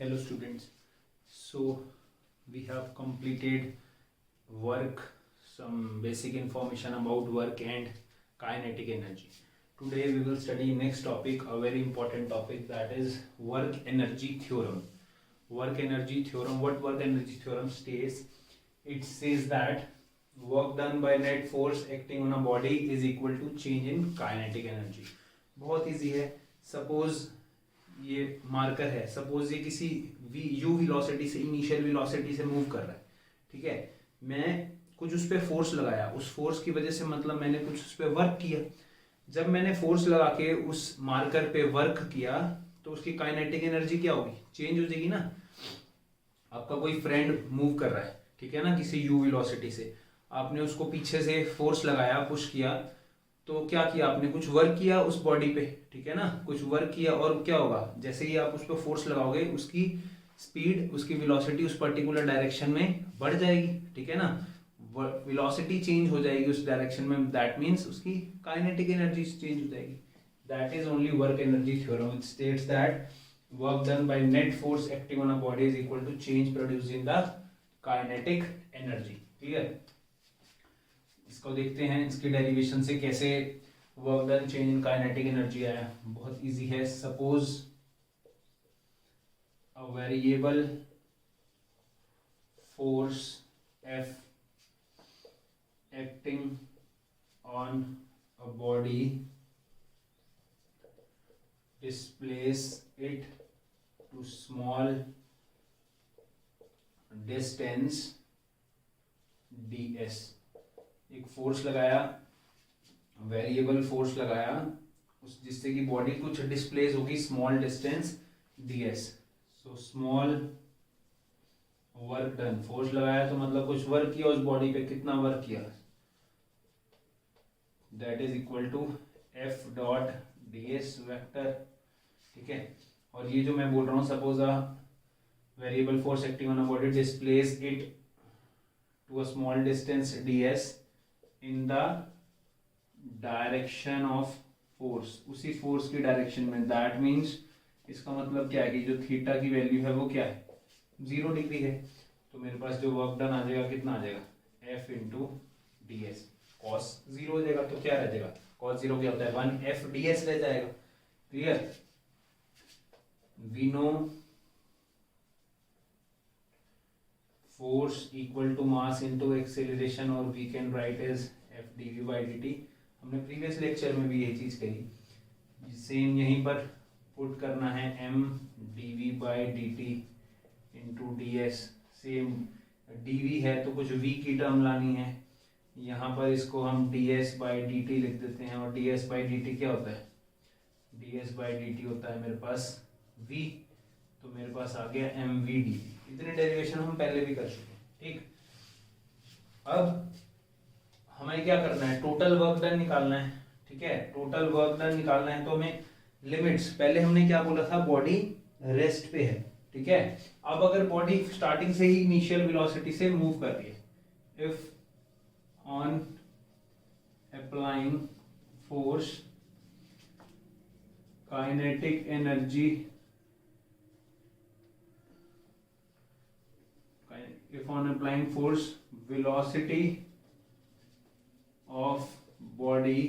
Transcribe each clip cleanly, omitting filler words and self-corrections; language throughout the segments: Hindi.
Hello students. So we have completed work, some basic information about work and kinetic energy. Today we will study next topic, a very important topic, that is work energy theorem. Work energy theorem. What work energy theorem states? It says that work done by net force acting on a body is equal to change in kinetic energy. बहुत इजी है. सपोज ये मार्कर है, सपोज ये किसी यू वेलोसिटी से, इनिशियल वेलोसिटी से मूव कर रहा है, ठीक है. मैं कुछ उस पर फोर्स लगाया, उस फोर्स की वजह से मतलब मैंने कुछ उस पर वर्क किया. जब मैंने फोर्स लगा के उस मार्कर पे वर्क किया तो उसकी काइनेटिक एनर्जी क्या होगी? चेंज हो जाएगी ना. आपका कोई फ्रेंड मूव कर रहा है, ठीक है ना, किसी यू वेलोसिटी से, आपने उसको पीछे से फोर्स लगाया, पुश किया, तो क्या किया आपने? कुछ वर्क किया उस बॉडी पे, ठीक है ना, कुछ वर्क किया. और क्या होगा? जैसे ही आप उस पर फोर्स लगाओगे उसकी स्पीड, उसकी वेलोसिटी उस पर्टिकुलर डायरेक्शन में बढ़ जाएगी, ठीक है ना. वेलोसिटी चेंज हो जाएगी उस डायरेक्शन में, दैट मीन्स उसकी काइनेटिक एनर्जी चेंज हो जाएगी. That is only work energy theorem which states that work done by net force acting on a body is equal to change produced in the kinetic energy. Clear? इसको देखते हैं, इसके डेरिवेशन से कैसे work done change in kinetic energy आया. बहुत इजी है. Suppose a variable force F acting on a body displace it to small distance ds. एक फोर्स लगाया, वेरिएबल फोर्स लगाया, उस जिससे कि बॉडी कुछ डिस्प्लेस होगी small distance ds. So small work done, force लगाया तो मतलब कुछ वर्क किया उस बॉडी पे. कितना वर्क किया? That is equal to F dot ds vector, ठीक है. और ये जो मैं बोल रहा हूँ, suppose a variable force acting on a body displace it to a small distance ds in the direction of force, उसी फोर्स की डायरेक्शन में. दैट मीन्स इसका मतलब क्या है कि जो थीटा की वैल्यू है वो क्या है? 0 डिग्री है. तो मेरे पास जो वर्क डन आ जाएगा कितना आ जाएगा? F into D S. Cos 0 हो जाएगा तो क्या रह जाएगा? कॉस 0 क्या होता है? 1 F ds रह जाएगा. Clear? We know force equal to mass into acceleration, और we can write as F dv by dt. हमने प्रीवियस लेक्चर में भी ये चीज कही. सेम यहीं पर पुट करना है, m dv by dt into D S. Same dv है तो कुछ v की टर्म लानी है, यहाँ पर इसको हम ds बाई dt लिख देते हैं. और ds बाई dt क्या होता है? ds बाई dt होता है मेरे पास v, तो मेरे पास आ गया mv dv. इतने डेरिवेशन हम पहले भी कर चुके हैं, ठीक. अब हमें क्या करना है? टोटल वर्क डन निकालना है, ठीक है. टोटल वर्क डन निकालना है तो हमें लिमिट्स, पहले हमने क्या बोला था? बॉडी रेस्ट पे है, ठीक है. अब अगर बॉडी स्टार्टिंग से ही इनिशियल वेलोसिटी से मूव कर रही है, if on applying force kinetic energy, if on applying force velocity of body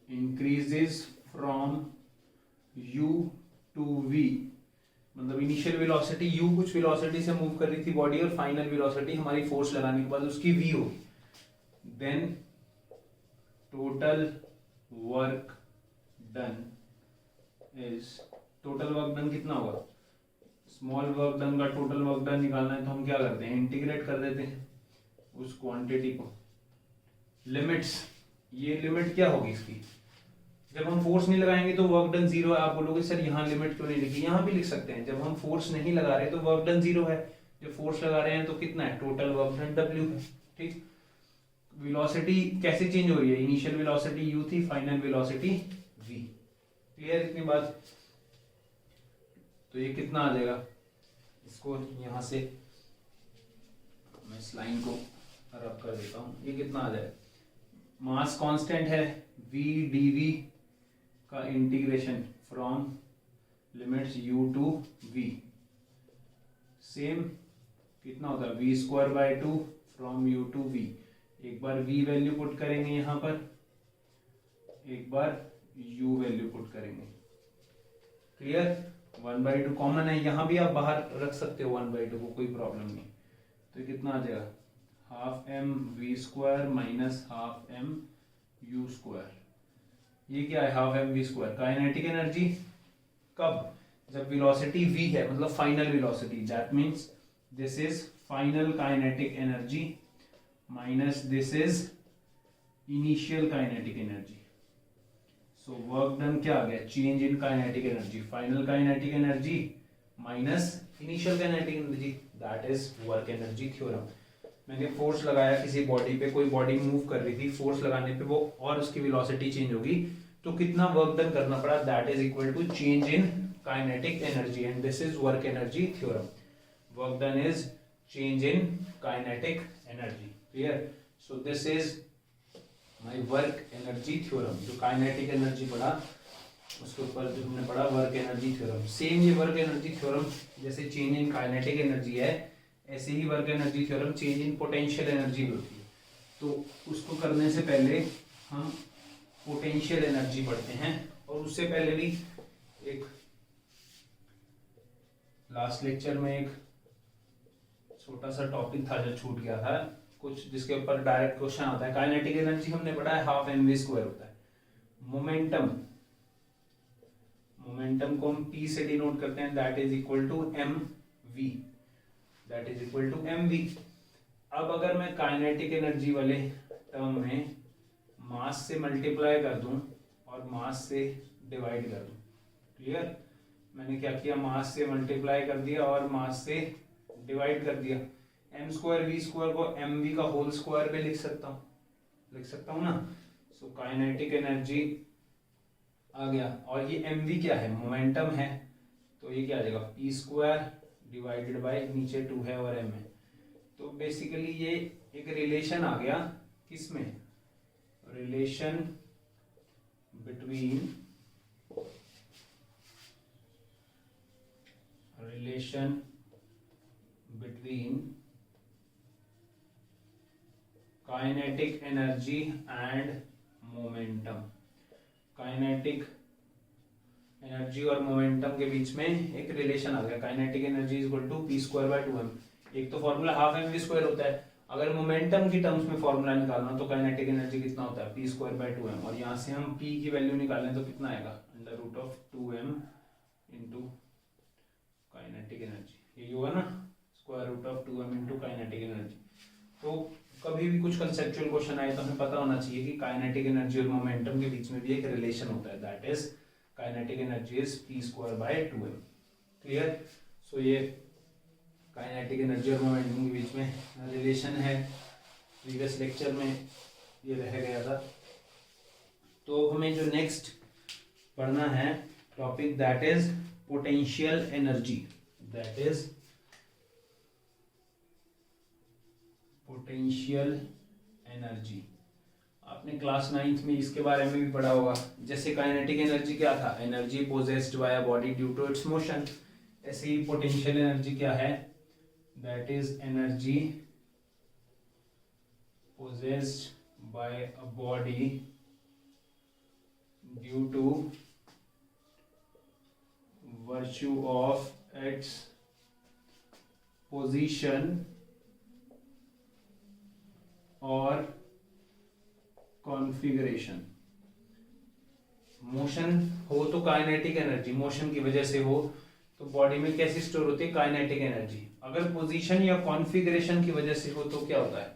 increases from u to v, मतलब इनिशियल वेलोसिटी u कुछ वेलोसिटी से मूव कर रही थी बॉडी, और फाइनल वेलोसिटी हमारी फोर्स लगाने के बाद उसकी v होगी. Then total work done is, total work done कितना होगा? स्मॉल वर्क डन का टोटल वर्क डन निकालना है तो हम क्या करते हैं? इंटीग्रेट कर देते हैं उस क्वांटिटी को. लिमिट्स, ये लिमिट क्या होगी इसकी? जब हम फोर्स नहीं लगाएंगे तो वर्क डन 0 है. आप बोलोगे सर यहाँ लिमिट क्यों नहीं लिखी? यहाँ भी लिख सकते हैं. जब हम फोर्स नहीं लगा रहे तो वर्क डन 0 है, जब फोर्स लगा रहे हैं तो कितना है? टोटल वर्क डन W है, ठीक. वेलोसिटी कैसे चेंज हो रही है? इनिशियल वेलोसिटी u थी, फाइनल वेलोसिटी v. क्लियर इतनी बात? तो ये कितना आ जाएगा? इसको यहाँ से मैं इस लाइन को रब कर देता हूँ. ये कितना आ जाएगा? मास कांस्टेंट है v dv का integration from limits u to v, same कितना होता है v स्क्वायर बाय 2 फ्रॉम u टू v। एक बार v वैल्यू पुट करेंगे यहाँ पर, एक बार u वैल्यू पुट करेंगे। क्लियर? 1/2 कॉमन है, यहाँ भी आप बाहर रख सकते हो 1/2 को, कोई प्रॉब्लम नहीं। तो कितना आ जाएगा, half M V square minus half M U square. ये क्या है, half M V square kinetic energy. कब? जब वेलोसिटी v है, मतलब final velocity, that means this is final kinetic energy minus this is initial kinetic energy. So work done क्या आ गया, change in kinetic energy, final kinetic energy minus initial kinetic energy, that is work energy theorem. मैंने फोर्स लगाया किसी बॉडी पे, कोई बॉडी मूव कर रही थी, फोर्स लगाने पे वो और उसकी वेलोसिटी चेंज होगी, तो कितना वर्क डन करना पड़ा, that is equal to change in kinetic energy, and this is work energy theorem. Work done is change in kinetic energy. Clear? So this is my work energy theorem. जो काइनेटिक एनर्जी पढ़ा उसके ऊपर जो हमने पढ़ा वर्क एनर्जी थ्योरम। सेम ये वर्क एनर्जी थ्योरम जैसे चेंज इन काइनेटिक एनर्जी है, ऐसे ही work energy theorem change in potential energy भी होती है। तो उसको करने से पहले हम पोटेंशियल एनर्जी पढ़ते हैं, और उससे पहले भी एक लास्ट लेक्चर में एक छोटा सा टॉपिक था जो छूट गया था कुछ, जिसके ऊपर डायरेक्ट क्वेश्चन आता है। काइनेटिक एनर्जी हमने पढ़ा है हाफ एम वी स्क्वायर होता है। मोमेंटम, मोमेंटम को हम p से डिनोट करते हैं, that is equal to M V, that is equal to M V. अब अगर मैं काइनेटिक एनर्जी वाले टर्म में मास से मल्टीप्लाई कर दूं और मास से डिवाइड कर दूं, क्लियर? मैंने क्या किया, मास से मल्टीप्लाई कर दिया और मास से डिवाइड कर दिया। एम स्क्वायर वी स्क्वायर को एम वी का होल स्क्वायर पे लिख सकता हूँ ना। सो काइनेटिक एनर्जी आ गया, और ये एम वी क्या है, मोमेंटम है, तो ये क्या आ जाएगा, पी स्क्वायर डिवाइडेड बाई नीचे 2 है और m है। तो बेसिकली ये एक रिलेशन आ गया, किसमें, relation between kinetic energy and momentum. Kinetic energy और मोमेंटम के बीच में एक रिलेशन आ गया, kinetic energy is equal to P square by 2m। एक तो formula half M V square होता है, अगर मोमेंटम की टर्म्स में फॉर्मूला निकालना तो काइनेटिक एनर्जी कितना होता है, पी स्क्वायर बाय 2m, और यहाँ से हम p की वैल्यू निकालें तो कितना आएगा, under root of 2m into kinetic energy, ये होगा ना, square root of 2m into kinetic energy. तो कभी भी कुछ कंसेप्चुअल क्वेश्चन आए तो हमें पता होना चाहिए कि काइनेटिक एनर्जी और मोमेंटम के बीच में भी एक रिलेशन होता है, that is kinetic energy is p square by 2m। Clear? So ये काइनेटिक एनर्जी और मोमेंटम के बीच में रिलेशन है, प्रीवियस लेक्चर में ये रह गया था। तो हमें जो नेक्स्ट पढ़ना है topic, that is potential energy, that is potential energy. आपने क्लास 9th में इसके बारे में भी पढ़ा होगा। जैसे काइनेटिक एनर्जी क्या था, energy possessed by a body due to its motion, ऐसे ही पोटेंशियल एनर्जी क्या है, that is energy possessed by a body due to virtue of its position और कॉन्फ़िगरेशन। मोशन हो तो काइनेटिक एनर्जी, मोशन की वजह से हो तो बॉडी में कैसी स्टोर होती है, काइनेटिक एनर्जी। अगर पोजीशन या कॉन्फ़िगरेशन की वजह से हो तो क्या होता है,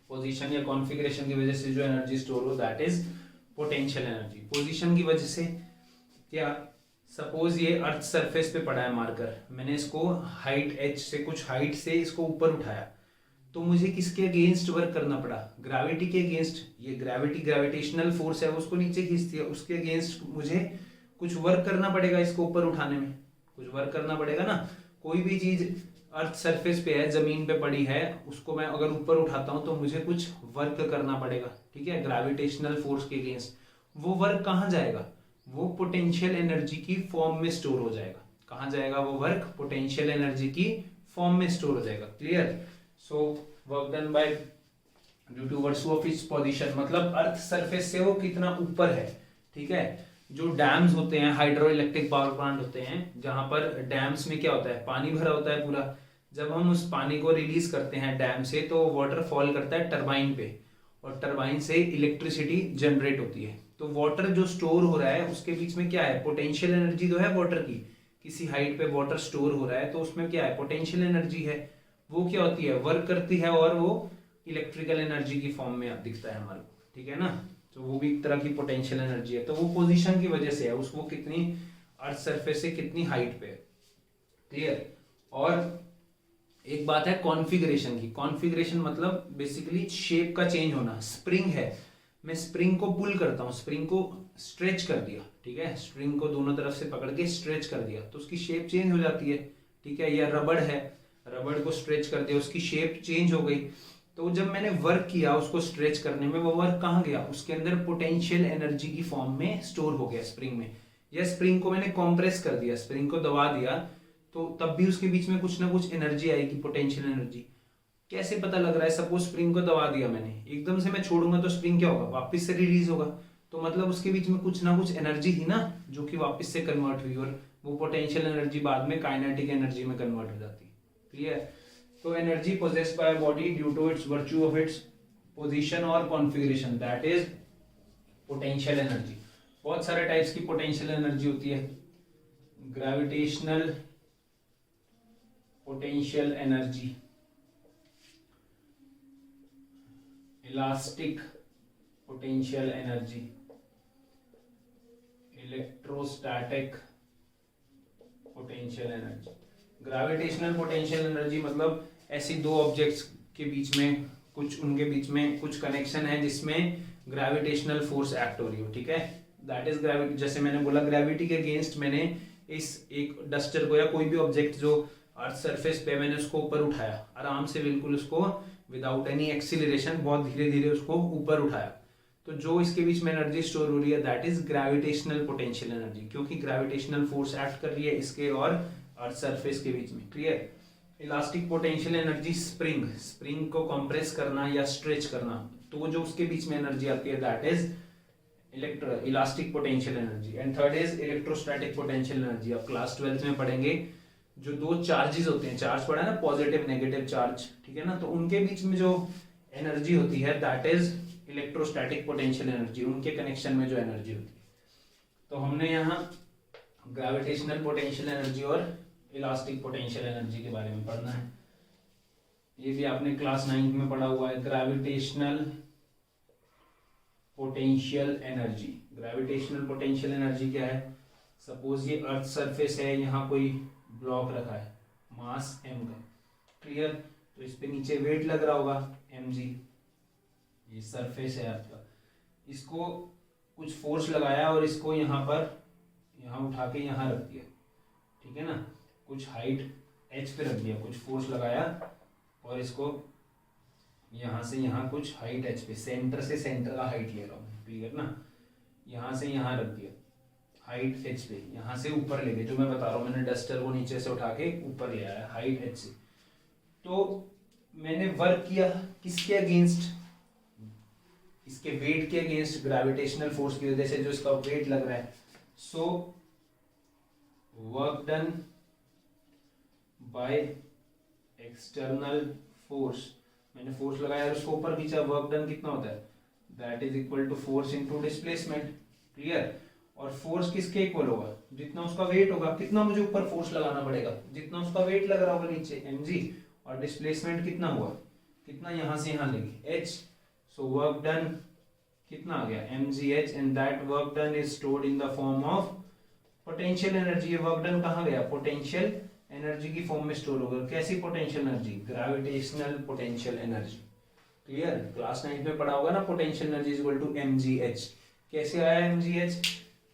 पोजीशन या कॉन्फ़िगरेशन की वजह से जो एनर्जी स्टोर हो that is potential energy. Position की वजह से क्या, सपोज ये अर्थ सरफेस पे पड़ा है मार्कर, मैंने इसको हाइट h से, कुछ हाइट से इसको ऊपर उठाया, तो मुझे किसके अगेंस्ट वर्क करना पड़ा, ग्रेविटी के अगेंस्ट। ये ग्रेविटी ग्रेविटेशनल फोर्स है, उसको नीचे खींचती है, उसके अगेंस्ट मुझे कुछ वर्क करना पड़ेगा, इसको ऊपर उठाने में कुछ वर्क करना पड़ेगा ना। कोई भी चीज अर्थ सरफेस पे है, जमीन पे पड़ी है, उसको मैं अगर ऊपर उठाता हूं तो मुझे कुछ वर्क करना पड़ेगा, ठीक है, ग्रेविटेशनल फोर्स के अगेंस्ट। वो वर्क कहाँ जाएगा, वो पोटेंशियल एनर्जी की फॉर्म में स्टोर हो जाएगा। कहाँ जाएगा वो वर्क? पोटेंशियल एनर्जी की फॉर्म में स्टोर हो जाएगा। Clear? So work done by due to virtue of its position, मतलब अर्थ सरफेस से वो कितना ऊपर है। ठीक है, जो डैम्स होते हैं, हाइड्रो इलेक्ट्रिक पावर प्लांट होते हैं, जहां पर डैम्स में क्या होता है, पानी भरा होता है पूरा। जब हम उस पानी को रिलीज करते हैं डैम से तो वाटर फॉल करता है टरबाइन पे, और टरबाइन से इलेक्ट्रिसिटी जनरेट होती है। तो वाटर जो स्टोर हो रहा है उसके बीच में क्या है, पोटेंशियल एनर्जी तो है वाटर की। किसी हाइट पे वाटर स्टोर हो रहा है तो उसमें क्या है, पोटेंशियल एनर्जी है। वो क्या होती है, वर्क करती है, और वो इलेक्ट्रिकल एनर्जी की फॉर्म में दिखता है हमारे को। ठीक है ना, तो वो भी एक तरह की पोटेंशियल एनर्जी है। तो वो पोजीशन की वजह से है, उसको कितनी अर्थ सरफेस से कितनी हाइट पे है। क्लियर? और एक बात है कॉन्फ़िगरेशन की। कॉन्फ़िगरेशन मतलब बेसिकली शेप का चेंज होना। स्प्रिंग है, मैं स्प्रिंग को पुल करता हूँ, स्प्रिंग को स्ट्रेच कर दिया, ठीक है, स्प्रिंग को दोनों तरफ से पकड़ के स्ट्रेच कर दिया तो उसकी शेप चेंज हो जाती है। ठीक है, या रबड़ है, रबड़ को स्ट्रेच कर दिया, उसकी शेप चेंज हो गई। तो जब मैंने वर्क किया उसको स्ट्रेच करने में, वो वर्क कहाँ गया, उसके अंदर पोटेंशियल एनर्जी की फॉर्म में स्टोर हो गया स्प्रिंग में। या स्प्रिंग को मैंने कॉम्प्रेस कर दिया, स्प्रिंग को दबा दिया, तो तब भी उसके बीच में कुछ ना कुछ एनर्जी आएगी, पोटेंशियल एनर्जी। कैसे पता लग रहा है, सपोज स्प्रिंग को दबा दिया मैंने, एकदम से मैं छोड़ूंगा तो स्प्रिंग क्या होगा, वापस से रिलीज होगा। तो मतलब उसके बीच में कुछ ना कुछ एनर्जी थी ना, जो कि वापस से कन्वर्ट हुई, और वो पोटेंशियल एनर्जी बाद में काइनेटिक एनर्जी में कन्वर्ट हो जाती है। क्लियर? तो energy possessed by body due to its virtue of its position और configuration, that is potential energy. बहुत सारे टाइप्स की पोटेंशियल एनर्जी होती है। Gravitational potential energy, elastic potential energy, electrostatic potential energy. Gravitational potential energy मतलब ऐसी दो ऑब्जेक्ट्स के बीच में कुछ, उनके बीच में कुछ कनेक्शन है जिसमें ग्रेविटेशनल फोर्स एक्ट हो रही हो। ठीक है, दैट इज ग्रेविटी। जैसे मैंने बोला ग्रेविटी के अगेंस्ट मैंने इस एक डस्टर को या कोई भी ऑब्जेक्ट जो अर्थ सरफेस पे, मैंने उसको ऊपर उठाया आराम से, बिल्कुल उसको विदाउट एनी एक्सीलरेशन, बहुत धीरे धीरे उसको ऊपर उठाया। तो जो इसके बीच में एनर्जी स्टोर हो रही है that is gravitational potential energy, क्योंकि ग्रेविटेशनल फोर्स एक्ट कर रही है इसके और अर्थ सरफेस के बीच में। Clear? Elastic potential energy, spring, spring को कंप्रेस करना या स्ट्रेच करना, तो जो उसके बीच में एनर्जी आती है that is elastic potential energy. And third is electrostatic potential energy. आप क्लास 12th में पढ़ेंगे, जो दो चार्जेस होते हैं, चार्ज पढ़ा है ना, पॉजिटिव नेगेटिव चार्ज, ठीक है ना, तो उनके बीच में जो एनर्जी होती है that is electrostatic potential energy, उनके कनेक्शन में जो एनर्जी होती है। तो हमने यहाँ ग्रेविटेशनल पोटेंशियल एनर्जी और इलास्टिक पोटेंशियल एनर्जी के बारे में पढ़ना है। ये भी आपने क्लास 9 में पढ़ा हुआ है। Gravitational potential energy, gravitational potential energy क्या है, सपोज ये अर्थ सरफेस है, यहाँ कोई ब्लॉक रखा है मास m का। क्लियर? तो इस पे नीचे वेट लग रहा होगा mg, ये सरफेस है अर्थ का, इसको कुछ फोर्स लगाया और इसको यहाँ पर, यहाँ उठा के यहाँ रख दिया, ठीक है ना, कुछ हाइट h पे रख दिया, कुछ फोर्स लगाया और इसको यहाँ से यहाँ कुछ हाइट h पे, सेंटर से सेंटर का हाइट ले रहा हूँ, क्लियर ना, यहाँ से यहाँ रख दिया हाइट h पे, यहाँ से ऊपर ले गए, जो मैं बता रहा हूँ, मैंने डस्टर को नीचे से उठा के ऊपर ले आया हाइट h से। तो मैंने वर्क किया किसके अगेंस्ट, इसके वेट के अगेंस्ट, ग्रेविटेशनल फोर्स की वजह से जो इसका वेट लग रहा है। सो work done by external force, मैंने फोर्स लगाया और उसको ऊपर खींचा, वर्क डन कितना होता है, that is equal to force into displacement. Clear? और फोर्स किसके इक्वल होगा, जितना उसका वेट होगा, कितना मुझे ऊपर फोर्स लगाना पड़ेगा, जितना उसका वेट लग रहा होगा नीचे mg, और डिस्प्लेसमेंट कितना हुआ, कितना यहाँ से यहाँ लेंगे h। सो वर्क डन कितना आ गया mgh, and that work done is stored in the form of potential energy. Work done कहाँ गया, पोटेंशियल एनर्जी की फॉर्म में स्टोर होगा। कैसी potential energy, gravitational potential energy. Clear? Class 9 में पढ़ा होगा ना, potential energy is equal to mgh। कैसे आया mgh,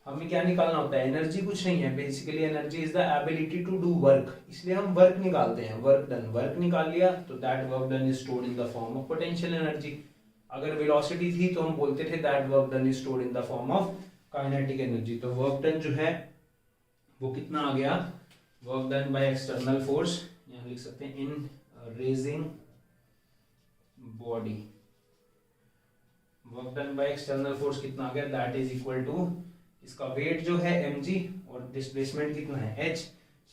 हमें क्या निकालना होता है, एनर्जी कुछ नहीं है, basically energy is the ability to do work, इसलिए हम वर्क निकालते हैं, वर्क डन, वर्क निकाल लिया तो that work done is stored in the form of potential energy. अगर वेलोसिटी थी तो हम बोलते थे that work done is stored in the form of kinetic energy. तो वर्क डन जो है वो कितना आ गया, work done by external force, यहाँ लिख सकते हैं इन raising body, work done by external force कितना आ गया, दैट इज इक्वल टू, इसका वेट जो है mg और डिस्प्लेसमेंट कितना है h,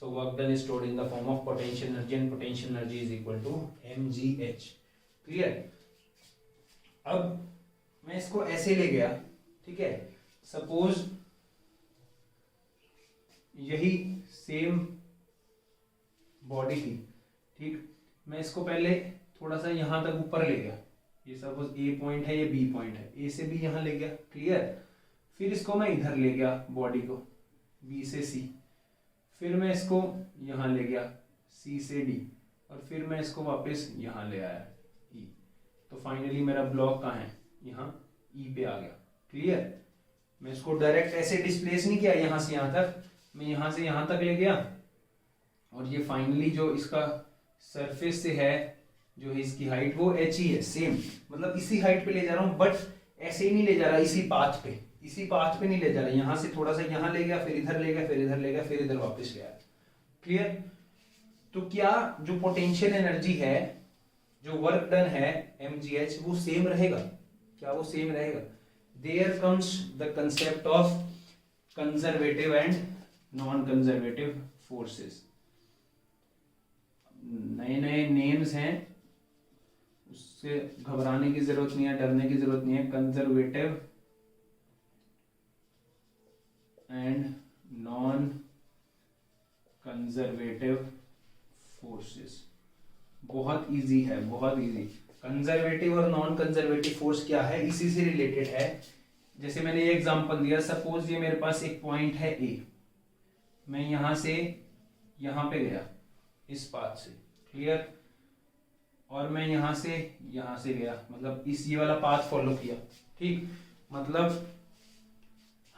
so work done is stored in the form of potential energy and potential energy is equal to mgh। Clear. अब मैं इसको ऐसे ले गया, ठीक है, सपोज यही सेम बॉडी थी, ठीक, मैं इसको पहले थोड़ा सा यहां तक ऊपर ले गया, ये सपोज ए पॉइंट है, ये बी पॉइंट है, ए से बी यहां ले गया, क्लियर। फिर इसको मैं इधर ले गया बॉडी को, बी से सी, फिर मैं इसको यहां ले गया सी से डी, और फिर मैं इसको वापस यहां ले आया ई, तो फाइनली मेरा ब्लॉक कहाँ है, यहाँ ई पे आ गया, क्लियर। मैं इसको डायरेक्ट ऐसे डिस्प्लेस नहीं किया यहां से यहां तक, मैं यहां से यहां तक ले गया, और ये फाइनली जो इसका सरफेस से है, जो है इसकी हाइट वो h ही है, सेम, मतलब इसी हाइट पे ले जा रहा हूँ, बट ऐसे ही नहीं ले जा रहा, इसी पाथ पे नहीं ले जा रहा, यहां से थोड़ा सा यहां ले गया, फिर इधर ले गया, फिर इधर ले गया, फिर इधर वापस ले आया, क्लियर। तो क्या जो पोटेंशियल एनर्जी है, जो वर्क डन है mgh, वो सेम रहेगा, क्या वो सेम रहेगा। There comes the concept of conservative and non conservative forces, नए नए नेम्स हैं, उससे घबराने की जरूरत नहीं है, डरने की जरूरत नहीं है। Conservative and non conservative forces, बहुत इजी है, बहुत इजी। कंजर्वेटिव और नॉन कंजर्वेटिव फोर्स क्या है, इसी से रिलेटेड है। जैसे मैंने ये एग्जांपल दिया, सपोज ये मेरे पास एक पॉइंट है ए, मैं यहां से यहां पे गया इस पाथ से, क्लियर, और मैं यहां से गया, मतलब इस ये वाला पाथ फॉलो किया, ठीक, मतलब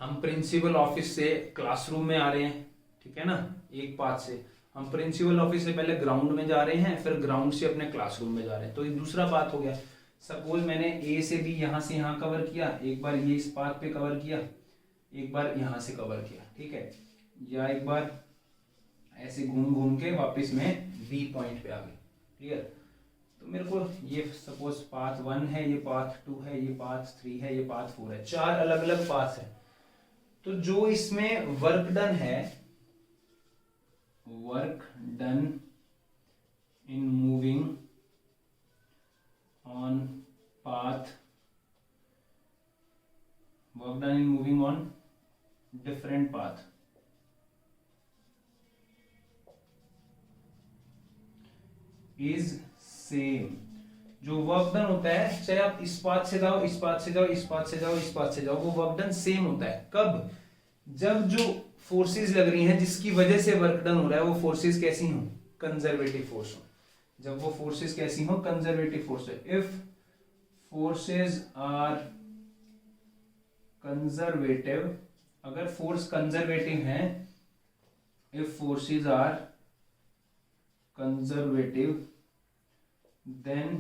हम प्रिंसिपल ऑफिस से क्लासरूम में आ रहे हैं, ठीक है ना, एक पाथ से हम प्रिंसिपल ऑफिस से पहले ग्राउंड में जा रहे हैं, फिर ग्राउंड से अपने क्लासरूम में जा रहे हैं, तो ये दूसरा पाथ हो गया। सपोज मैंने ए से बी यहां से यहां कवर किया, एक बार ये इस पाथ पे कवर किया, एक बार यहां से कवर किया, ठीक है, या एक बार ऐसे घूम घूम के वापस में बी पॉइंट पे आ गए, क्लियर। तो मेरे को ये सपोज पाथ 1 है, ये पाथ 2 है, ये पाथ 3 है, ये पाथ 4 है, 4 अलग अलग पाथ है। तो जो इसमें वर्क डन है, work done in moving on path, work done in moving on different path, is same. जो वर्क डन होता है, चाहे आप इस पाथ से जाओ, इस पाथ से जाओ, इस पाथ से जाओ, इस पाथ से जाओ, वो वर्क डन सेम होता है। कब, जब जो फोर्सेस लग रही हैं जिसकी वजह से वर्क डन हो रहा है, वो फोर्सेस कैसी हो, कंजर्वेटिव फोर्स हो। जब वो फोर्सेस कैसी हो, कंजर्वेटिव फोर्स है। इफ फोर्सेस आर कंजर्वेटिव, अगर फोर्स कंजर्वेटिव है, if forces are conservative, then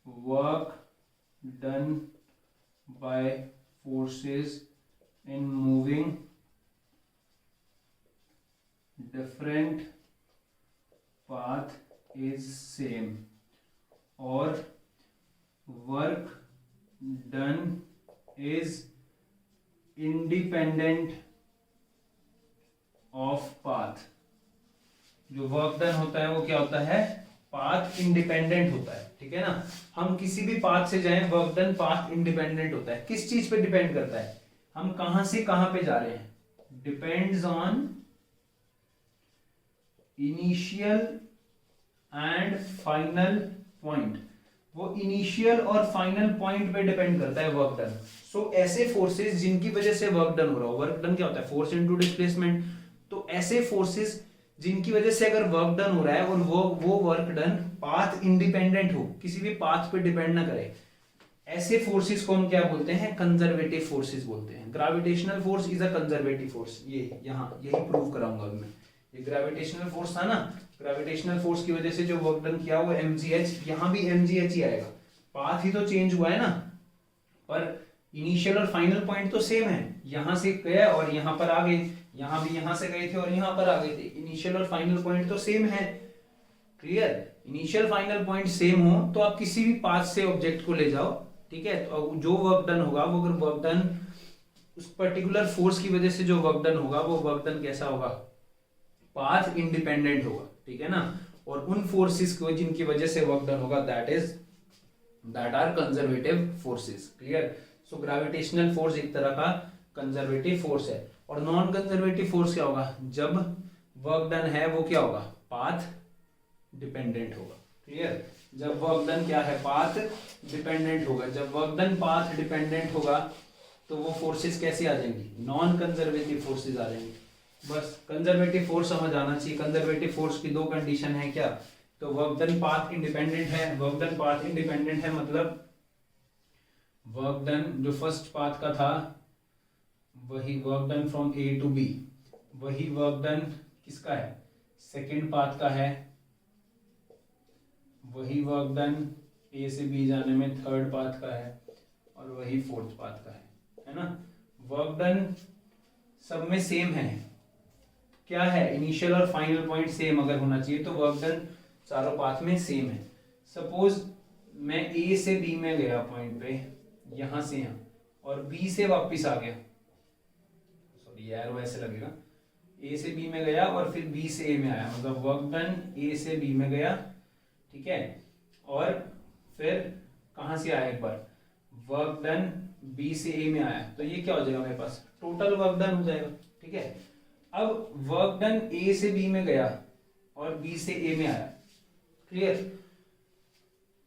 work done by forces in moving different path is same, or work done is independent of path। जो वर्क डन होता है वो क्या होता है, पाथ इंडिपेंडेंट होता है, ठीक है ना। हम किसी भी पाथ से जाएं, वर्क डन पाथ इंडिपेंडेंट होता है। किस चीज पे डिपेंड करता है, हम कहां से कहां पे जा रहे हैं, depends on initial and final point. वो इनिशियल और फाइनल पॉइंट पे डिपेंड करता है वर्क डन। सो ऐसे फोर्सेस जिनकी वजह से वर्क डन हो रहा हो, वर्क डन क्या होता है, फोर्स इनटू डिस्प्लेसमेंट। तो ऐसे फोर्सेस जिनकी वजह से अगर वर्क डन हो रहा है और वो वर्क डन पाथ इंडिपेंडेंट हो, किसी भी पाथ पे डिपेंड ना करे, ऐसे फोर्सेस को हम क्या बोलते हैं, कंजर्वेटिव फोर्सेस बोलते हैं। Gravitational force is a conservative force. ये यहाँ यही प्रूव कराऊंगा अभी मैं। ये ग्रेविटेशनल फोर्स था ना, ग्रेविटेशनल फोर्स की वजह से जो वर्क डन किया वो mgh, यहाँ भी mgh ही आएगा। पाथ ही तो चेंज हुआ है ना, पर इनिशियल और फाइनल पॉइंट तो सेम है, यहां से गए और यहां पर आ गए, यहां भी यहां से गए थे और यहां पर आ गए थे, इनिशियल और फाइनल पॉइंट तो सेम है। Clear? Initial final point same हो तो आप किसी भी पाथ से ऑब्जेक्ट को ले जाओ, ठीक है, तो जो वर्क डन होगा वो, अगर वर्क डन उस पर्टिकुलर फोर्स की वजह से जो वर्क डन होगा वो वर्क डन कैसा होगा, पाथ इंडिपेंडेंट होगा, ठीक है ना। और उन फोर्सेस को जिनकी वजह से वर्क डन होगा that are conservative forces. Clear? So gravitational force एक तरह का कंजर्वेटिव फोर्स है। और नॉन कंजर्वेटिव फोर्स क्या होगा, जब वर्क डन है वो क्या होगा, पाथ डिपेंडेंट होगा। क्लियर? जब वर्क डन क्या है, पाथ डिपेंडेंट होगा। जब वर्क डन पाथ डिपेंडेंट होगा तो वो फोर्सेस कैसी आ जाएंगी, नॉन कंजर्वेटिव फोर्सेस आ जाएंगी। बस कंजर्वेटिव फोर्स समझ आना चाहिए। कंजर्वेटिव फोर्स की दो कंडीशन है क्या, तो वर्क डन पाथ इंडिपेंडेंट है। वर्क डन पाथ इंडिपेंडेंट है मतलब वर्क डन जो फर्स्ट पाथ का था वही work done from A to B, वही वर्क डन किसका है, सेकेंड पाथ का है। वही वर्क डन ए से बी जाने में थर्ड पाथ का है और वही फोर्थ पाथ का है ना। वर्क डन सब में सेम है, क्या है, इनिशियल और फाइनल पॉइंट सेम अगर होना चाहिए तो वर्क डन चारों पाथ में सेम है। सपोज मैं ए से बी में गया पॉइंट पे, यहां से यहां, और बी से वापस आ गया, सॉरी यार वैसे लगेगा, ए से बी में गया और फिर बी से ए में आया, मतलब वर्क डन ए से बी में गया, ठीक है, और फिर कहां से आया, एक बार वर्क डन बी से ए में आया, तो ये क्या हो जाएगा मेरे पास, टोटल वर्क डन हो जाएगा। ठीक है, अब वर्क डन ए से बी में गया और बी से ए में आया। क्लियर?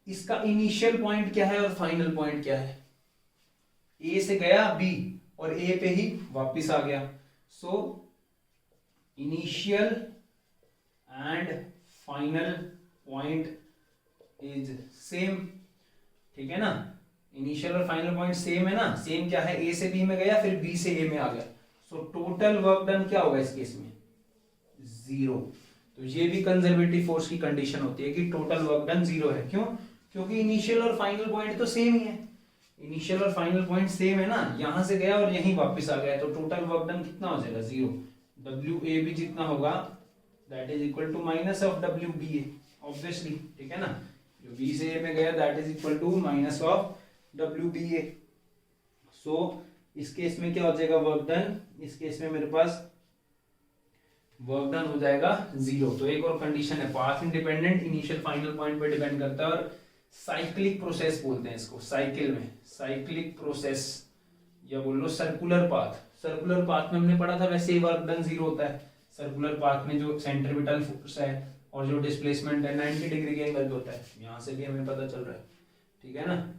इसका इनिशियल पॉइंट क्या है और फाइनल पॉइंट क्या है, ए से गया बी और ए पे ही वापिस आ गया। So initial and final point is same, ठीक है ना। इनिशियल और फाइनल पॉइंट सेम है ना, सेम क्या है, ए से बी में गया फिर बी से ए में आ गया। सो टोटल वर्क डन क्या होगा इस केस में, 0। तो ये भी कंजर्वेटिव फोर्स की कंडीशन होती है कि टोटल वर्क डन 0 है। क्यों? क्योंकि इनिशियल और फाइनल पॉइंट तो सेम ही है, इनिशियल और फाइनल पॉइंट सेम है ना, यहां से गया और यहीं वापस आ गया, तो टोटल वर्क डन कितना हो जाएगा, 0। डब्ल्यू ए भी जितना होगा that is equal to minus of W B A, obviously, ठीक है ना, जो बी से ए में गया that is equal to minus of W B A. So इस केस में क्या हो जाएगा वर्क डन, इस केस में मेरे पास वर्क डन हो जाएगा 0। तो एक और कंडीशन है, path independent, initial final point पे डिपेंड करता है, और साइक्लिक प्रोसेस बोलते हैं इसको, साइकिल में साइक्लिक प्रोसेस या बोल लो सर्कुलर पाथ। सर्कुलर पाथ में हमने पढ़ा था वैसे ही वर्क डन 0 होता है। सर्कुलर पाथ में जो सेंट्रीपिटल फोर्स है और जो डिस्प्लेसमेंट है 90 डिग्री के एंगल पे होता है, यहाँ से भी हमें पता चल रहा है, ठीक है ना,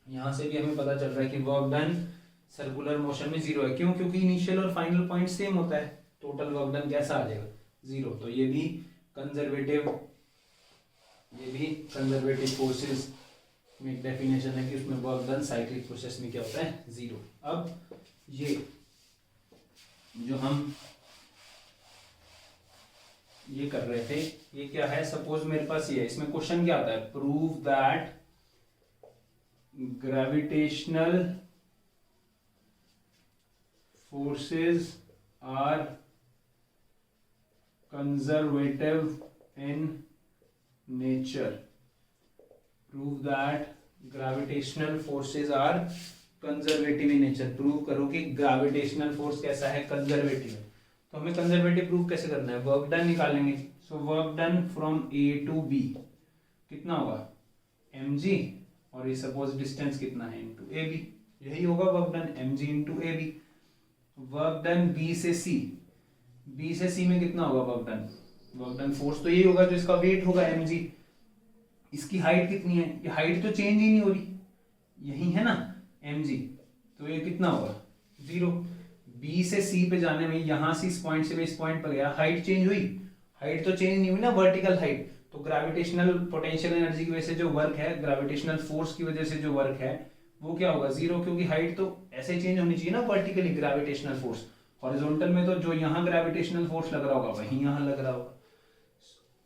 यहाँ से भी हमें पता चल रहा है कि वर्क डन सर्कुलर मोशन में 0 है। क्यों? क्योंकि इनिशियल और फाइनल पॉइंट सेम होता है, टोटल वर्क डन कैसा आ जाएगा, 0। तो ये भी कंजर्वेटिव फोर्सेस में एक डेफिनेशन है कि उसमें वर्क डन साइक्लिक प्रोसेस में क्या होता है, 0। अब ये जो हम ये कर रहे थे ये क्या है, सपोज मेरे पास ये है, इसमें क्वेश्चन क्या आता है, prove that gravitational forces are conservative in nature. Prove that gravitational forces are conservative in nature. Prove करो कि ग्रेविटेशनल फोर्स कैसा है, कंजर्वेटिव है। तो हमें कंजर्वेटिव प्रूव कैसे करना है, वर्क डन निकालेंगे। So work done from A to B कितना होगा, mg, और ये सपोज डिस्टेंस कितना है, इनटू ए बी, यही होगा work done, mg into A B. Work done B से सी, बी से सी में कितना होगा work done, work done force तो यही होगा जो इसका वेट होगा mg। इसकी हाइट कितनी है, ये हाइट तो चेंज ही नहीं हो रही, यही है ना mg, तो ये कितना होगा 0। बी से सी पे जाने में, यहां से इस पॉइंट से मैं इस पॉइंट पर गया, हाइट चेंज हुई, हाइट तो चेंज नहीं हुई ना, वर्टिकल हाइट। तो ग्रेविटेशनल पोटेंशियल एनर्जी की वजह से जो वर्क है, ग्रेविटेशनल फोर्स की वजह से जो वर्क है वो क्या होगा, 0, क्योंकि हाइट तो ऐसे चेंज होनी चाहिए ना वर्टिकली ग्रेविटेशनल फोर्स। हॉरिजॉन्टल में तो जो यहाँ ग्रेविटेशनल फोर्स लग रहा होगा वहीं यहाँ लग रहा होगा।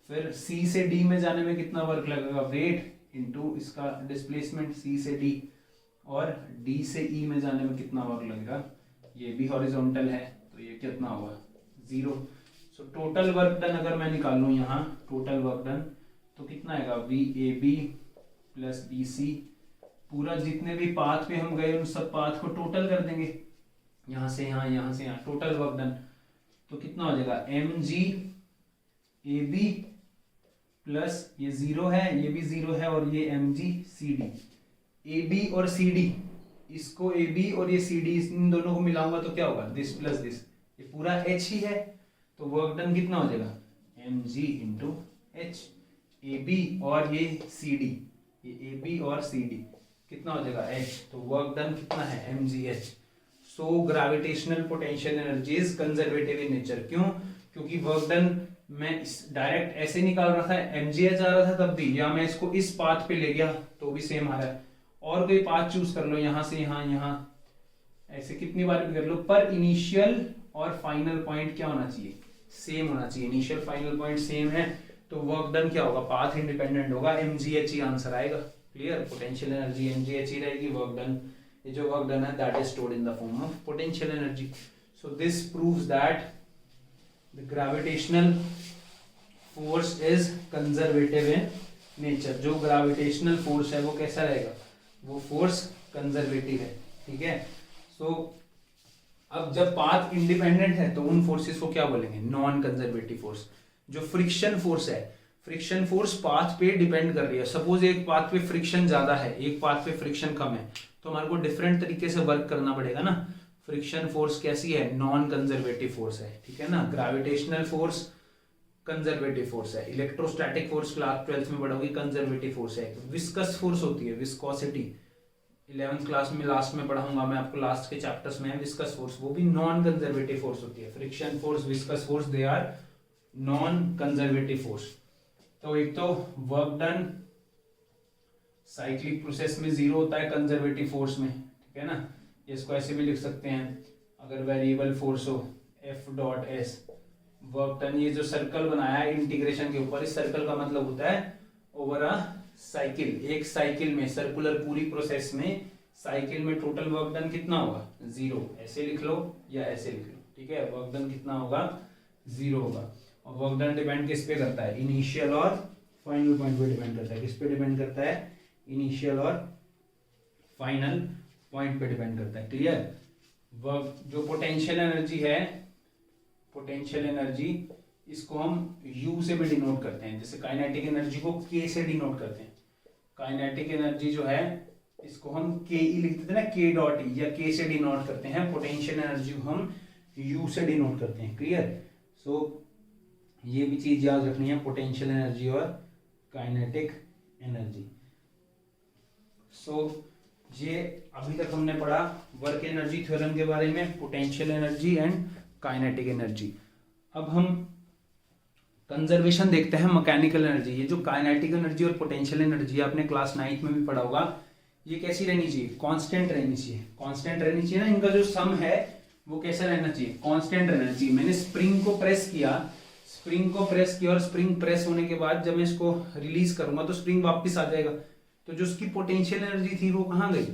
फिर सी से डी में जाने में कितना वर्क लगेगा, वेट इंटू इसका डिस्प्लेसमेंट सी से डी, और डी से ई में जाने में कितना वर्क लगेगा, ये भी हॉरिजॉन्टल है तो ये कितना होगा 0। सो टोटल वर्क डन अगर मैं निकाल लूँ यहाँ टोटल वर्क डन तो कितना आएगा V A B plus B C, पूरा जितने भी पाथ पे हम गए उन सब पाथ को टोटल कर देंगे, यहाँ से यहाँ, यहाँ से यहाँ, टोटल वर्क डन तो कितना हो जाएगा M G A B plus ये 0 है, ये भी 0 है और ये M G C D, A B और सी डी, इसको ए बी और ये सी डी इन दोनों को मिलाऊंगा तो क्या होगा दिस प्लस दिस, ये पूरा एच ही है तो वर्क डन कितना हो जाएगा M G into H, A B और ये सी डी, ये ए बी और सी डी कितना हो जाएगा एच, तो वर्क डन कितना है M ji H. So gravitational potential energy is conservative in nature, क्यों, क्योंकि वर्क डन मैं डायरेक्ट ऐसे निकाल रहा था एम जी एच आ रहा था तब भी, या मैं इसको इस पाथ पे ले गया तो भी सेम आ रहा है, और कोई पाथ चूज कर लो यहाँ से यहाँ, यहाँ ऐसे कितनी बार भी कर लो, पर इनिशियल और फाइनल पॉइंट क्या होना चाहिए सेम होना चाहिए, इनिशियल फाइनल पॉइंट सेम है तो वर्क डन क्या होगा पाथ इंडिपेंडेंट होगा, एम जी एच ही आंसर आएगा। क्लियर, पोटेंशियल एनर्जी एम जी एच ही रहेगी, वर्क डन ये जो वर्क डन है that is stored in the form of potential energy. So this proves that the gravitational force is conservative in nature, जो ग्रेविटेशनल फोर्स है वो कैसा रहेगा, वो फोर्स कंजर्वेटिव है। ठीक है, सो अब जब पाथ इंडिपेंडेंट है तो उन फोर्सेस को क्या बोलेंगे नॉन कंजर्वेटिव फोर्स। जो फ्रिक्शन फोर्स है, फ्रिक्शन फोर्स पाथ पे डिपेंड कर रही है, सपोज एक पाथ पे फ्रिक्शन ज्यादा है एक पाथ पे फ्रिक्शन कम है तो हमारे को डिफरेंट तरीके से वर्क करना पड़ेगा ना। फ्रिक्शन फोर्स कैसी है नॉन कंजर्वेटिव फोर्स है, ठीक है ना। ग्रेविटेशनल फोर्स कंजर्वेटिव फोर्स है, इलेक्ट्रोस्टैटिक फोर्स क्लास 12th में पढ़ोगे कंजर्वेटिव फोर्स है। विस्कस फोर्स होती है विस्कोसिटी, 11th क्लास में लास्ट में पढ़ाऊंगा मैं आपको, लास्ट के चैप्टर्स में है विस्कस फोर्स, वो भी नॉन कंजर्वेटिव फोर्स होती है। Friction force viscous force they are non conservative force. तो एक तो वर्क डन साइक्लिक प्रोसेस में 0 होता है कंजर्वेटिव फोर्स में, ठीक है ना। इसको ऐसे भी लिख सकते हैं अगर वेरिएबल फोर्स हो F dot S work done, ये जो सर्कल बनाया है इंटीग्रेशन के ऊपर, इस सर्कल का मतलब होता है ओवर अ साइकिल, एक साइकिल में सर्कुलर पूरी प्रोसेस में साइकिल में टोटल वर्क डन कितना होगा 0, ऐसे लिख लो या ऐसे लिख लो, ठीक है। वर्क डन कितना होगा 0 होगा। और वर्क डन डिपेंड किस पे करता है इनिशियल और फाइनल पॉइंट पे डिपेंड करता है, किस पे डिपेंड करता है इनिशियल और फाइनल पॉइंट पे डिपेंड करता है। क्लियर। वर्क जो पोटेंशियल एनर्जी है, पोटेंशियल एनर्जी इसको हम U से भी डिनोट करते हैं, जैसे काइनेटिक एनर्जी को K से डिनोट करते हैं। काइनेटिक एनर्जी जो है इसको हम KE लिख देते हैं ना, K डॉट E, या K से डिनोट करते हैं। पोटेंशियल एनर्जी को हम U से डिनोट करते हैं। क्लियर। सो ये भी चीज याद रखनी है, पोटेंशियल एनर्जी और काइनेटिक एनर्जी। सो ये अभी तक हमने पढ़ा वर्क एनर्जी थ्योरम के बारे में, potential energy and kinetic energy. अब हम कंजर्वेशन देखते हैं मैकेनिकल एनर्जी। ये जो काइनेटिक एनर्जी और पोटेंशियल एनर्जी आपने क्लास 9th में भी पढ़ा होगा, ये कैसी रहनी चाहिए कांस्टेंट रहनी चाहिए, कांस्टेंट रहनी चाहिए ना। इनका जो सम है वो कैसा रहना चाहिए कांस्टेंट रहना चाहिए। मैंने स्प्रिंग को प्रेस किया, स्प्रिंग को प्रेस किया और स्प्रिंग प्रेस होने के बाद जब मैं इसको रिलीज करूंगा तो स्प्रिंग वापस आ जाएगा, तो जो उसकी पोटेंशियल एनर्जी थी वो कहाँ गई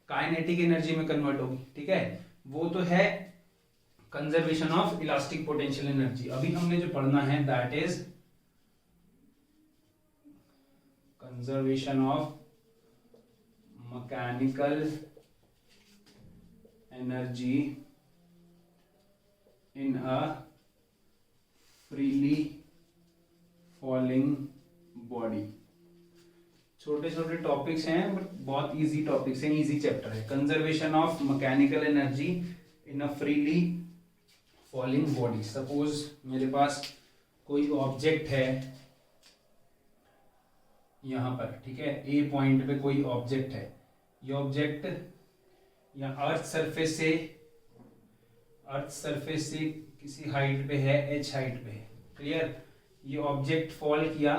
काइनेटिक एनर्जी में कन्वर्ट होगी। ठीक है, वो तो है conservation of elastic potential energy. अभी हमने जो पढ़ना है that is conservation of mechanical energy in a freely falling body. छोटे छोटे टॉपिक्स हैं बट बहुत इजी टॉपिक्स हैं, इजी चैप्टर है। Conservation of mechanical energy in a freely falling body. Suppose मेरे पास कोई ऑब्जेक्ट है यहां पर, ठीक है, ए पॉइंट पे कोई ऑब्जेक्ट है। ये ऑब्जेक्ट या अर्थ सरफेस से किसी हाइट पे है, h हाइट पे है। क्लियर। ये ऑब्जेक्ट फॉल किया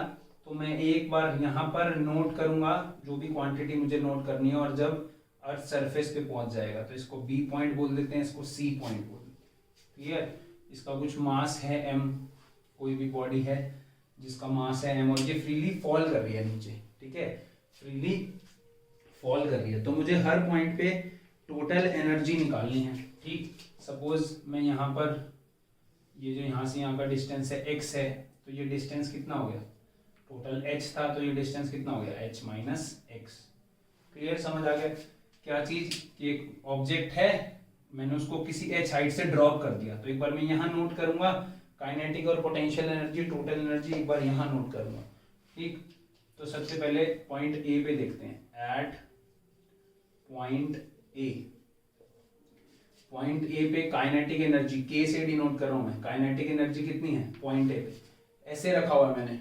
तो मैं एक बार यहाँ पर नोट करूंगा जो भी क्वांटिटी मुझे नोट करनी है, और जब अर्थ सरफेस पे पहुंच जाएगा तो इसको B पॉइंट बोल देते हैं, इसको C पॉइंट बोल देते हैं। क्लियर। इसका कुछ मास है m, कोई भी बॉडी है जिसका मास है m और ये फ्रीली फॉल कर रही है नीचे। ठीक है, फ्रीली फॉल कर रही है, तो मुझे हर पॉइंट पे टोटल एनर्जी निकालनी है। ठीक, सपोज मैं यहाँ पर ये जो यहाँ से यहाँ का डिस्टेंस है x है, तो ये डिस्टेंस कितना हो गया, टोटल h था, तो ये डिस्टेंस कितना हो गया h माइनस एक्स। क्लियर, समझ आ गया क्या चीज कि एक ऑब्जेक्ट है, मैंने उसको किसी h हाइट से ड्रॉप कर दिया, तो एक बार मैं यहाँ नोट करूंगा काइनेटिक और पोटेंशियल एनर्जी, टोटल एनर्जी एक बार यहाँ नोट करूंगा। ठीक, तो सबसे पहले पॉइंट ए पे देखते हैं, at point A, point A पे काइनेटिक एनर्जी के से डिनोट कर रहा हूं मैं, काइनेटिक एनर्जी कितनी है पॉइंट ए पे, ऐसे रखा हुआ है मैंने,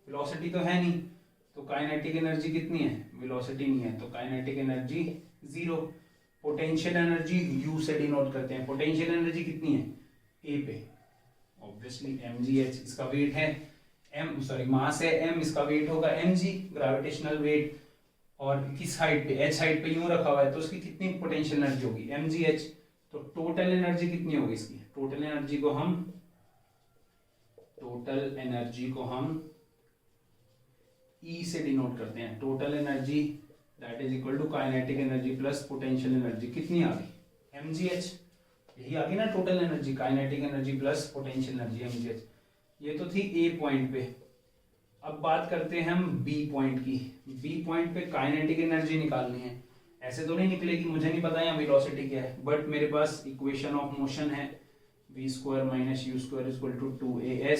वेलोसिटी तो है नहीं, तो काइनेटिक एनर्जी कितनी है, वेलोसिटी नहीं है, तो kinetic energy zero. Potential energy you से डिनोट करते हैं, पोटेंशियल एनर्जी कितनी है ए पे, ऑब्वियसली mgh, इसका वेट है मास है m, इसका वेट होगा mg, ग्रेविटेशनल वेट, और किस हाइट पे, h हाइट पे यूं रखा हुआ है, तो उसकी कितनी पोटेंशियल एनर्जी होगी mgh। तो टोटल एनर्जी कितनी होगी इसकी, टोटल एनर्जी को हम E से डिनोट करते हैं, total energy that is equal to kinetic energy plus potential energy, कितनी आ गई mgh, यही आ गई ना total energy, kinetic energy plus potential energy mgh। ये तो थी ए पॉइंट पे। अब बात करते हैं हम बी पॉइंट की, बी पॉइंट पे काइनेटिक एनर्जी निकालनी है, ऐसे तो नहीं निकलेगी, मुझे नहीं पता यहाँ वेलोसिटी क्या है, बट मेरे पास इक्वेशन ऑफ मोशन है v square minus u square is equal to 2as।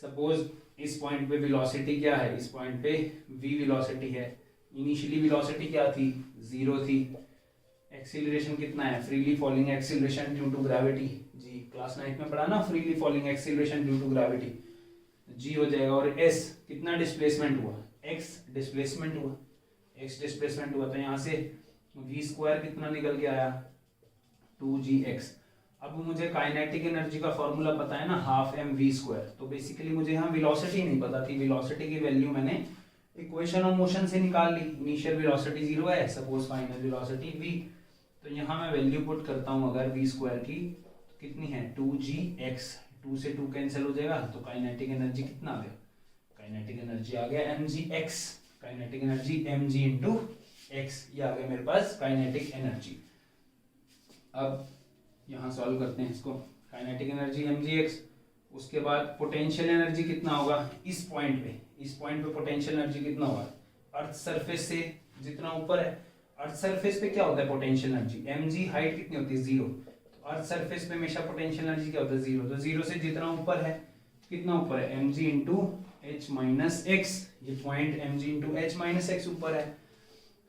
Suppose इस पॉइंट पे वेलोसिटी क्या है, इस पॉइंट पे v वेलोसिटी है, इनिशियली वेलोसिटी क्या थी, जीरो थी, एक्सीलरेशन कितना है, freely falling acceleration due to gravity, g class 9 में पढ़ा ना, freely falling acceleration due to gravity, g हो जाएगा, और s कितना डिस्प्लेसमेंट हुआ, x डिस्प्लेसमेंट हुआ, तो यहाँ से v स्क्वायर कितना निकल के आया 2gx। अब मुझे काइनेटिक एनर्जी का फॉर्मूला पता है ना, हाफ एम वी स्क्वायर, तो बेसिकली मुझे यहाँ वेलोसिटी नहीं पता थी, वेलोसिटी की वैल्यू मैंने इक्वेशन ऑफ मोशन से निकाल ली, इनिशियल वेलोसिटी जीरो है, सपोज फाइनल वेलोसिटी v, तो यहाँ मैं वैल्यू पुट करता हूँ अगर v स्क्वायर की, तो कितनी है 2gx, 2 से 2 कैंसिल हो जाएगा, तो काइनेटिक एनर्जी कितना आ गया, काइनेटिक एनर्जी आ गया mgx, kinetic energy mg into x, ये आ गया मेरे पास काइनेटिक एनर्जी। अब यहाँ सॉल्व करते हैं इसको, काइनेटिक एनर्जी mgx, उसके बाद पोटेंशियल एनर्जी कितना होगा इस पॉइंट पे पोटेंशियल एनर्जी कितना होगा, अर्थ सरफेस से जितना ऊपर है, अर्थ सरफेस पे क्या होता है पोटेंशियल एनर्जी, mg हाइट कितनी होती है जीरो, तो अर्थ सरफेस पे हमेशा पोटेंशियल एनर्जी क्या होता है जीरो, तो जीरो से जितना ऊपर है, कितना ऊपर है mg into h minus x, ये point mg into h minus x ऊपर है,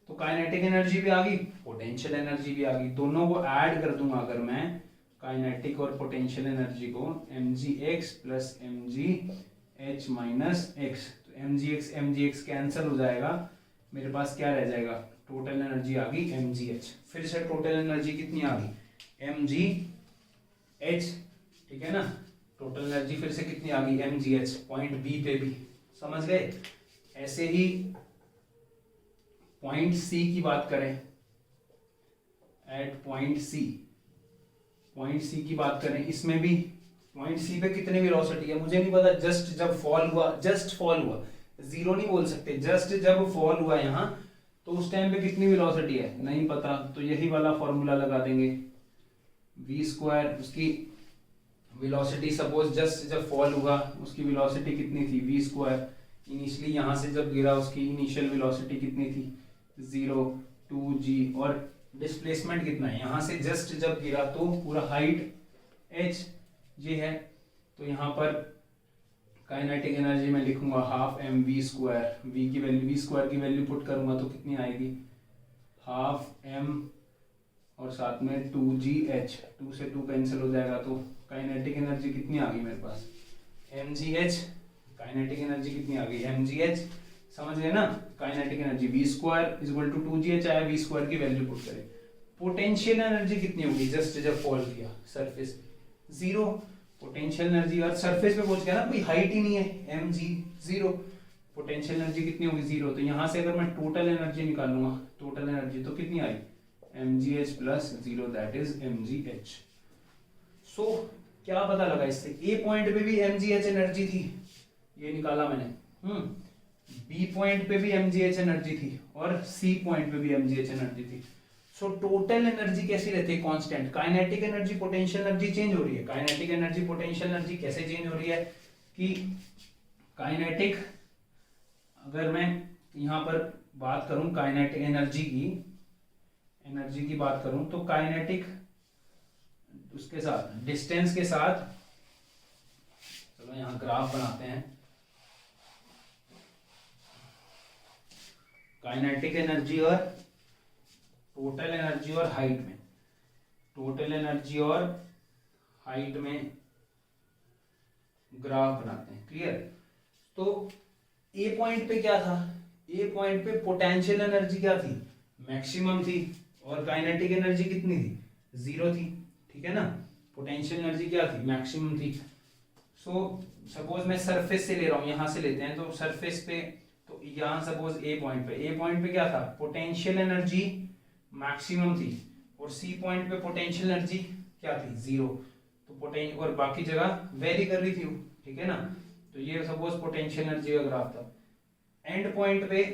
तो काइनेटिक एनर्जी भी आ गई, पोटेंशियल एनर्जी भी आ गई, दोनों को ऐड कर दूंगा अगर मैं, काइनेटिक और पोटेंशियल एनर्जी को, mgx plus mgh minus x, तो mgx कैंसिल हो जाएगा, मेरे पास क्या रह जाएगा, टोटल एनर्जी आ गई mgh, फिर से टोटल एनर्जी कितनी आ गई mgh, ठीक है ना, टोटल एनर्जी फिर से कितनी आ गई mgh, पॉइंट बी पे भी, समझ गए। ऐसे ही पॉइंट सी की बात करें, एट पॉइंट सी की बात करें, इसमें भी पॉइंट सी पे कितनी वेलोसिटी है मुझे नहीं पता, जस्ट जब फॉल हुआ, जीरो नहीं बोल सकते, जस्ट जब फॉल हुआ यहाँ, तो उस टाइम पे कितनी वेलोसिटी है नहीं पता, तो यही वाला फॉर्मूला लगा देंगे, v स्क्वायर, उसकी वेलोसिटी सपोज जस्ट जब फॉल हुआ उसकी वेलोसिटी कितनी थी v स्क्वायर, इनिशियली यहाँ से जब गिरा उसकी इनिशियल वेलोसिटी कितनी थी 0, 2g, और डिस्प्लेसमेंट कितना है, यहाँ से जस्ट जब गिरा तो पूरा हाइट h ये है, तो यहाँ पर काइनेटिक एनर्जी मैं लिखूंगा half M V square, v square की वैल्यू पुट करूंगा तो कितनी आएगी, हाफ m और साथ में 2gh, 2 से 2 कैंसिल हो जाएगा, तो काइनेटिक एनर्जी कितनी आ गई मेरे पास mgh, काइनेटिक एनर्जी कितनी आ गई mgh, समझ गए ना, kinetic energy v square is equal to 2gh आया, v स्क्वायर की वैल्यू पुट करें, पोटेंशियल एनर्जी कितनी होगी जस्ट जब फॉल किया सरफेस, जीरो, पोटेंशियल एनर्जी और सरफेस पे पहुंच गया ना, कोई हाइट ही नहीं है, mg जीरो, पोटेंशियल एनर्जी कितनी होगी जीरो, तो यहाँ से अगर मैं टोटल एनर्जी निकालूंगा, टोटल एनर्जी तो कितनी आई mgh plus zero that is mgh। सो क्या पता लगा इससे, ए पॉइंट पे भी mgh एनर्जी थी, ये निकाला मैंने, बी पॉइंट पे भी mgh एनर्जी थी और सी पॉइंट पे भी mgh एनर्जी थी। सो टोटल एनर्जी कैसी रहती है? Constant. Kinetic energy potential energy change हो रही है। काइनेटिक एनर्जी पोटेंशियल एनर्जी कैसे चेंज हो रही है कि काइनेटिक, अगर मैं यहाँ पर बात करूं काइनेटिक एनर्जी की बात करूं तो काइनेटिक उसके साथ डिस्टेंस के साथ, चलो यहाँ ग्राफ बनाते हैं। काइनेटिक एनर्जी और टोटल एनर्जी और हाइट में, टोटल एनर्जी और हाइट में ग्राफ बनाते हैं। क्लियर? तो ए पॉइंट पे क्या था? ए पॉइंट पे पोटेंशियल एनर्जी क्या थी? मैक्सिमम थी। और काइनेटिक एनर्जी कितनी थी? 0 थी। ठीक है ना? पोटेंशियल एनर्जी क्या थी? मैक्सिमम थी। सो सपोज मैं सरफेस से ले रहा हूं, यहां से लेते हैं तो सरफेस पे, तो यहां सपोज ए पॉइंट पे क्या था? पोटेंशियल एनर्जी मैक्सिमम थी और सी पॉइंट पे पोटेंशियल एनर्जी क्या थी? 0। तो पोटेंशियल और बाकी जगह वेरी कर रही थी। ठीक है ना? तो ये सपोज पोटेंशियल एनर्जी का ग्राफ था। एंड पॉइंट पे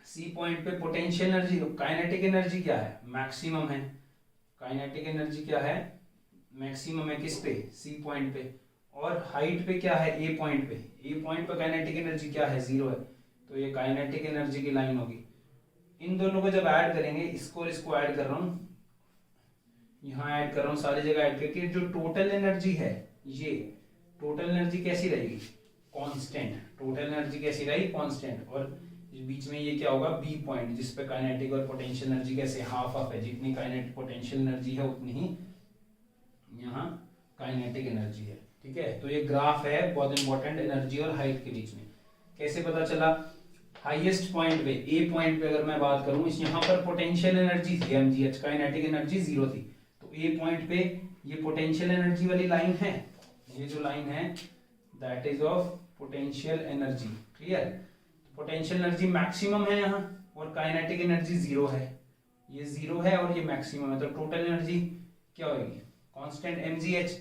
सी पॉइंट पे पोटेंशियल एनर्जी, काइनेटिक एनर्जी क्या है? मैक्सिमम है। काइनेटिक एनर्जी क्या है? मैक्सिमम है। किस पे? सी पॉइंट पे। और हाइट पे क्या है? ए पॉइंट पे। ए पॉइंट पे काइनेटिक एनर्जी क्या है? 0 है। तो ये काइनेटिक एनर्जी की लाइन होगी। इन दोनों को जब ऐड करेंगे, इसको ऐड कर रहा हूं, यहां ऐड कर रहा हूं, सारी जगह ऐड करके जो टोटल एनर्जी है, ये टोटल एनर्जी कैसी रहेगी? कांस्टेंट। टोटल एनर्जी कैसी रहेगी? कांस्टेंट। और बीच में ये क्या होगा? बी पॉइंट, जिस पे काइनेटिक और पोटेंशियल एनर्जी कैसे हाफ हाफ है। जितनी काइनेटिक पोटेंशियल एनर्जी है उतनी ही यहाँ काइनेटिक एनर्जी है। ठीक है? तो ये ग्राफ है बहुत इंपॉर्टेंट, एनर्जी और हाइट के बीच में। कैसे पता चला? हाईएस्ट पॉइंट पे, ए पॉइंट पे अगर मैं बात करूं, इस यहाँ पर पोटेंशियल एनर्जी थी mgh, काइनेटिक एनर्जी 0 थी। तो ए पॉइंट पे ये पोटेंशियल एनर्जी वाली लाइन है, ये जो लाइन है that is of potential energy. Clear? Potential energy maximum है यहाँ और काइनेटिक एनर्जी 0 है। ये 0 है और ये मैक्सिमम है, तो टोटल एनर्जी क्या होगी? Constant mgh।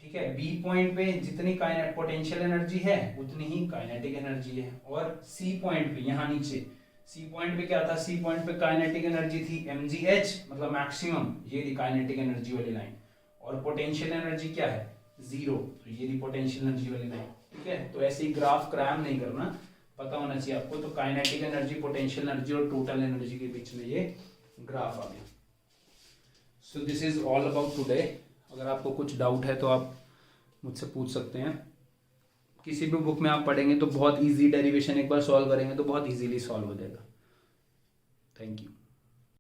ठीक है? बी पॉइंट पे जितनी पोटेंशियल एनर्जी है उतनी ही काइनेटिक एनर्जी है। और सी पॉइंट पे, यहाँ नीचे सी पॉइंट पे क्या था? सी पॉइंट पे काइनेटिक एनर्जी थी mgh, मतलब मैक्सिमम, ये थी काइनेटिक एनर्जी वाली लाइन। और पोटेंशियल एनर्जी क्या है? 0। तो ये थी पोटेंशियल एनर्जी वाली लाइन। ठीक है? तो ऐसे ही ग्राफ क्रैम नहीं करना, पता होना चाहिए आपको। तो काइनेटिक एनर्जी, पोटेंशियल एनर्जी और टोटल एनर्जी के बीच में ये ग्राफ आ गया। सो this is all about today. अगर आपको कुछ डाउट है तो आप मुझसे पूछ सकते हैं। किसी भी बुक में आप पढ़ेंगे तो बहुत इजी डेरिवेशन एक बार सॉल्व करेंगे तो बहुत इजीली सॉल्व हो जाएगा। Thank you.